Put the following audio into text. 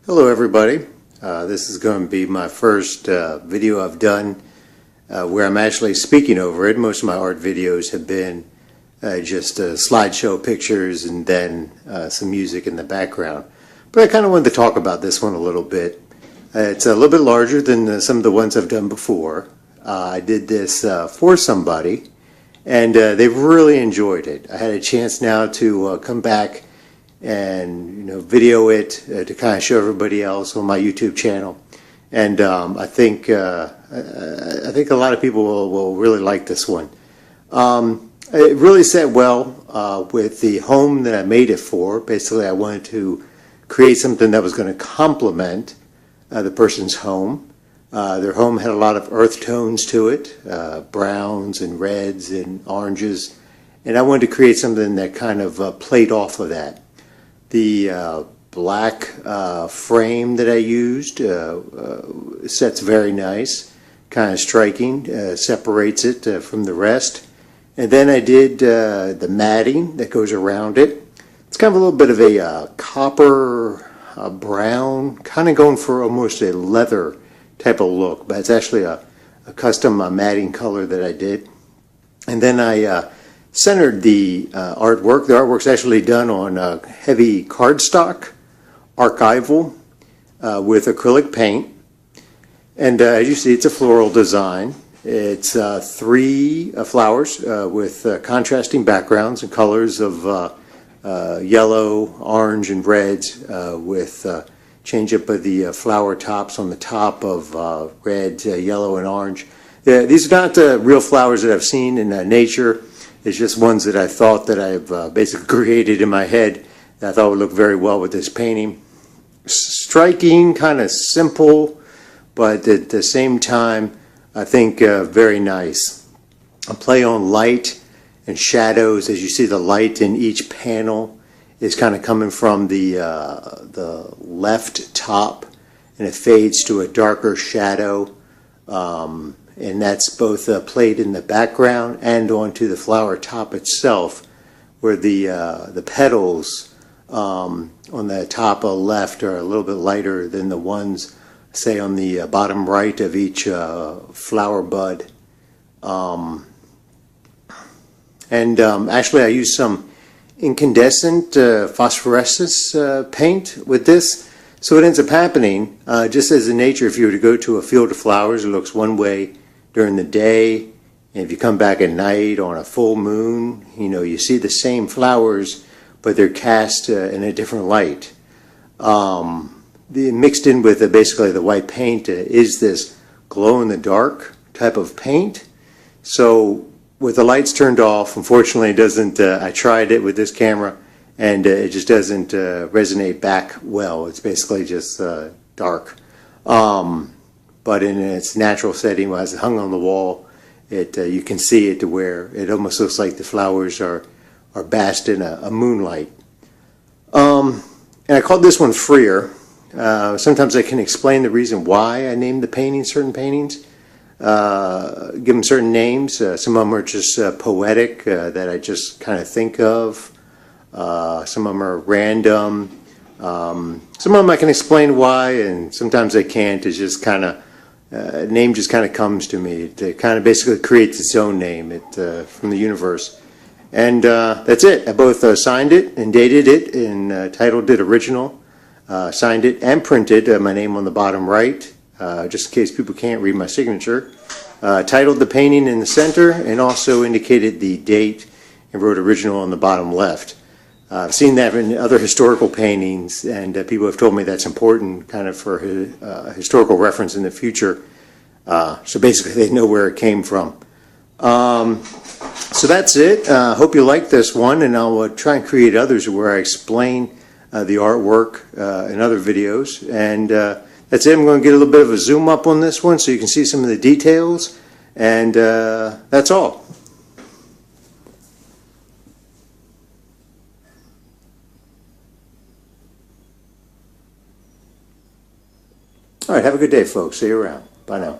Hello everybody. This is going to be my first video I've done where I'm actually speaking over it. Most of my art videos have been just slideshow pictures and then some music in the background. But I kind of wanted to talk about this one a little bit. It's a little bit larger than some of the ones I've done before. I did this for somebody and they've really enjoyed it. I had a chance now to come back and video it to kind of show everybody else on my YouTube channel, and I think a lot of people will really like this one. It really set well with the home that I made it for. Basically, I wanted to create something that was going to complement the person's home. Their home had a lot of earth tones to it, browns and reds and oranges, and I wanted to create something that kind of played off of that. The black frame that I used sets very nice, kind of striking, separates it from the rest. And then I did the matting that goes around it. It's kind of a little bit of a copper brown, kind of going for almost a leather type of look, but it's actually a custom matting color that I did. And then I centered the artwork. The artwork's actually done on heavy cardstock, archival, with acrylic paint. And as you see, it's a floral design. It's three flowers with contrasting backgrounds and colors of yellow, orange, and reds, with change up of the flower tops on the top of red, yellow, and orange. These are not real flowers that I've seen in nature. It's just ones that I thought that I've basically created in my head that I thought would look very well with this painting. Striking, kind of simple, but at the same time, I think very nice. A play on light and shadows. As you see, the light in each panel is kind of coming from the left top, and it fades to a darker shadow. And that's both played in the background and onto the flower top itself, where the petals on the top left are a little bit lighter than the ones, say, on the bottom right of each flower bud. Actually, I used some incandescent phosphorescence paint with this. So what ends up happening, just as in nature, if you were to go to a field of flowers, it looks one way during the day, and if you come back at night on a full moon, you see the same flowers, but they're cast in a different light. Mixed in with basically the white paint is this glow-in-the-dark type of paint. So with the lights turned off, unfortunately, it doesn't. I tried it with this camera, and it just doesn't resonate back well. It's basically just dark. But in its natural setting, as it hung on the wall, you can see it to where it almost looks like the flowers are basked in a moonlight. And I called this one Freer. Sometimes I can explain the reason why I named the paintings certain paintings, give them certain names. Some of them are just poetic that I just kind of think of. Some of them are random. Some of them I can explain why, and sometimes I can't. It's just kind of name just kind of comes to me. It kind of basically creates its own name from the universe. And that's it. I both signed it and dated it and titled it original. Signed it and printed my name on the bottom right, just in case people can't read my signature. Titled the painting in the center and also indicated the date and wrote original on the bottom left. I've seen that in other historical paintings, and people have told me that's important kind of for historical reference in the future. So basically they know where it came from. So that's it. Hope you like this one, and I'll try and create others where I explain the artwork in other videos. And that's it. I'm going to get a little bit of a zoom up on this one so you can see some of the details. And that's all. All right, have a good day, folks. See you around. Bye now.